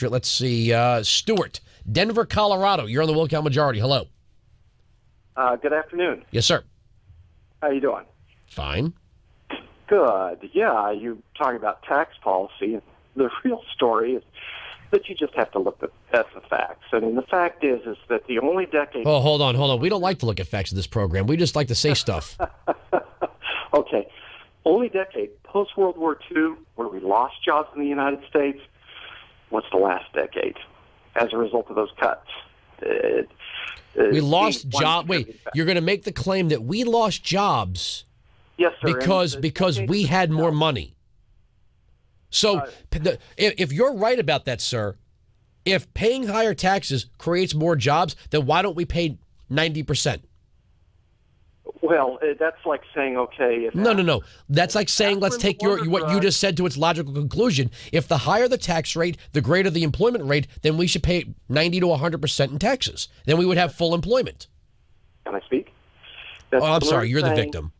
Let's see. Stewart, Denver, Colorado. You're on the Wilkow Majority. Hello. Good afternoon. Yes, sir. How you doing? Fine. Good. Yeah, you talking about tax policy. The real story is that you just have to look at the facts. I mean, the fact is that the only decade... Oh, hold on. We don't like to look at facts in this program. We just like to say stuff. Okay. Only decade post-World War II where we lost jobs in the United States. What's the last decade as a result of those cuts? We lost jobs. Wait, you're going to make the claim that we lost jobs? Yes, sir. Because we had more money. So if you're right about that, sir, if paying higher taxes creates more jobs, then why don't we pay 90%? Well, that's like saying, okay... No. That's like saying, let's take what you just said to its logical conclusion. If the higher the tax rate, the greater the employment rate, then we should pay 90 to 100% in taxes. Then we would have full employment. Can I speak? I'm sorry, you're the victim.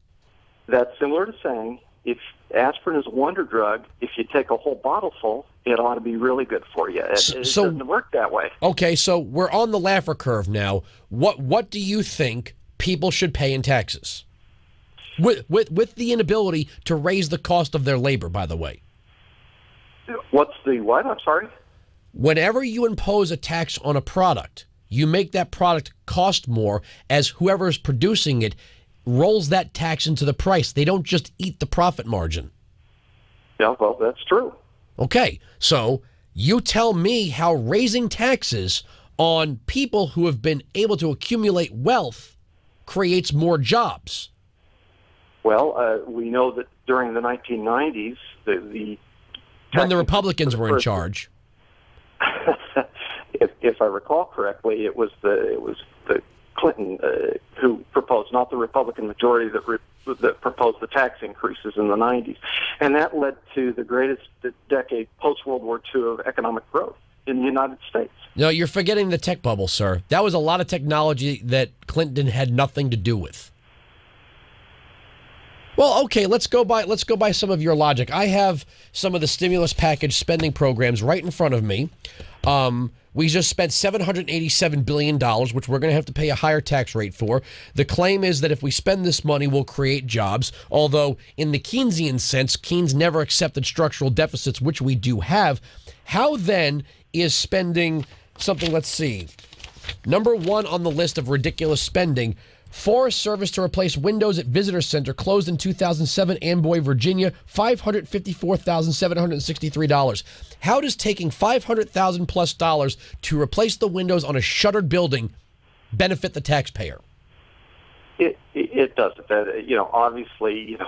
That's similar to saying, if aspirin is a wonder drug, if you take a whole bottle full, it ought to be really good for you. It doesn't work that way. Okay, so we're on the laugher curve now. What do you think people should pay in taxes? With the inability to raise the cost of their labor, by the way. What's the what? I'm sorry? Whenever you impose a tax on a product, you make that product cost more as whoever is producing it rolls that tax into the price. They don't just eat the profit margin. Yeah, well, that's true. Okay, so you tell me how raising taxes on people who have been able to accumulate wealth creates more jobs. Well, we know that during the 1990s, when the Republicans were in charge. if I recall correctly, it was the Clinton who proposed, not the Republican majority that proposed the tax increases in the 90s, and that led to the greatest decade post-World War II of economic growth in the United States. No, you're forgetting the tech bubble, sir. That was a lot of technology that Clinton had nothing to do with. Well, okay, let's go by some of your logic. I have some of the stimulus package spending programs right in front of me. We just spent $787 billion, which we're going to have to pay a higher tax rate for. The claim is that if we spend this money, we'll create jobs, although in the Keynesian sense, Keynes never accepted structural deficits, which we do have. How then is spending something, let's see, number one on the list of ridiculous spending, Forest Service to replace windows at Visitor Center closed in 2007, Amboy, Virginia, $554,763. How does taking $500,000 plus to replace the windows on a shuttered building benefit the taxpayer? It doesn't. Obviously,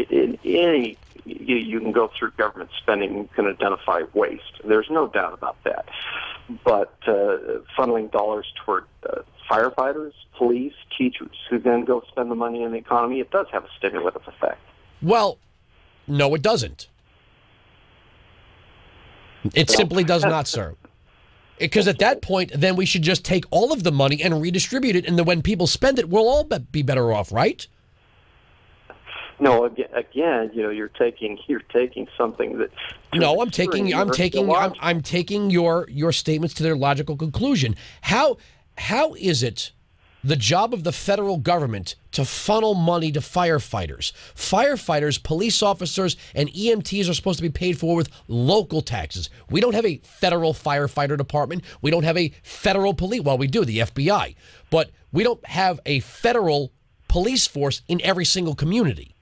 in any you can go through government spending and can identify waste. There's no doubt about that. But funneling dollars toward firefighters, police, teachers, who then go spend the money in the economy, it does have a stimulative effect. Well, no, it doesn't. It simply does not, sir. Because at that point, then we should just take all of the money and redistribute it, and then when people spend it, we'll all be better off, right? No, again, you're taking something that. No, I'm taking your statements to their logical conclusion. How is it the job of the federal government to funnel money to firefighters? Firefighters, police officers, and EMTs are supposed to be paid for with local taxes. We don't have a federal firefighter department. We don't have a federal police. Well, we do, the FBI. But we don't have a federal police force in every single community.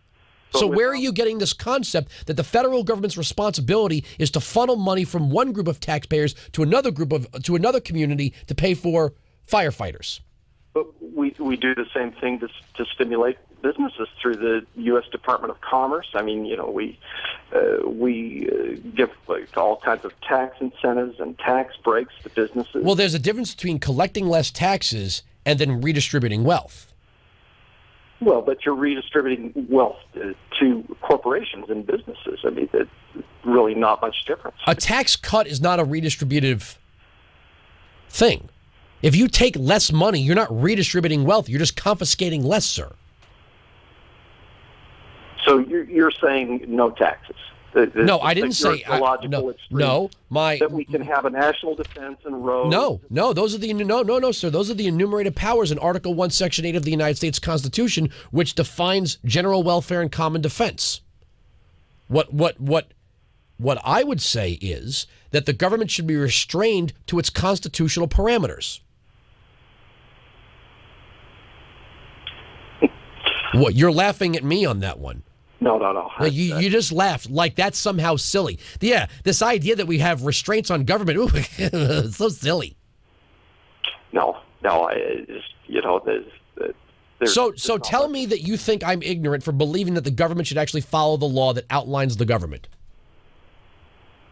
So where are you getting this concept that the federal government's responsibility is to funnel money from one group of taxpayers to another community to pay for firefighters? But we do the same thing to stimulate businesses through the U.S. Department of Commerce. I mean, we give all kinds of tax incentives and tax breaks to businesses. Well, there's a difference between collecting less taxes and then redistributing wealth. Well, but you're redistributing wealth to corporations and businesses. I mean, it's really not much difference. A tax cut is not a redistributive thing. If you take less money, you're not redistributing wealth. You're just confiscating less, sir. So you're saying no taxes? No, I didn't say illogical extreme. No, that we can have a national defense and roads. No, those are no, sir. Those are the enumerated powers in Article 1, Section 8 of the United States Constitution, which defines general welfare and common defense. What I would say is that the government should be restrained to its constitutional parameters. What, you're laughing at me on that one? No. You just laughed like that's somehow silly. Yeah, this idea that we have restraints on government, ooh, it's so silly. No, I just, So tell me that you think I'm ignorant for believing that the government should actually follow the law that outlines the government.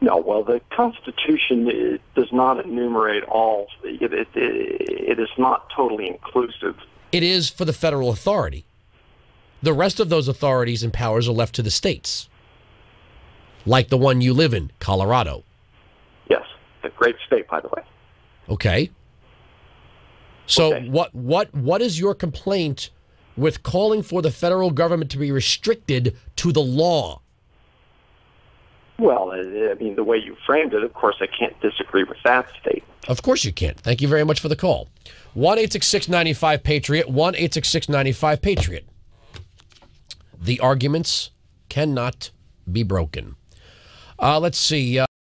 No, well, the Constitution does not enumerate all. It is not totally inclusive. It is for the federal authority. The rest of those authorities and powers are left to the states, like the one you live in, Colorado. Yes, a great state, by the way. Okay. So Okay. what is your complaint with calling for the federal government to be restricted to the law? Well, I mean, the way you framed it, of course, I can't disagree with that statement. Of course you can't. Thank you very much for the call. 1-866-95-PATRIOT, 1-866-95-PATRIOT. The arguments cannot be broken. Let's see.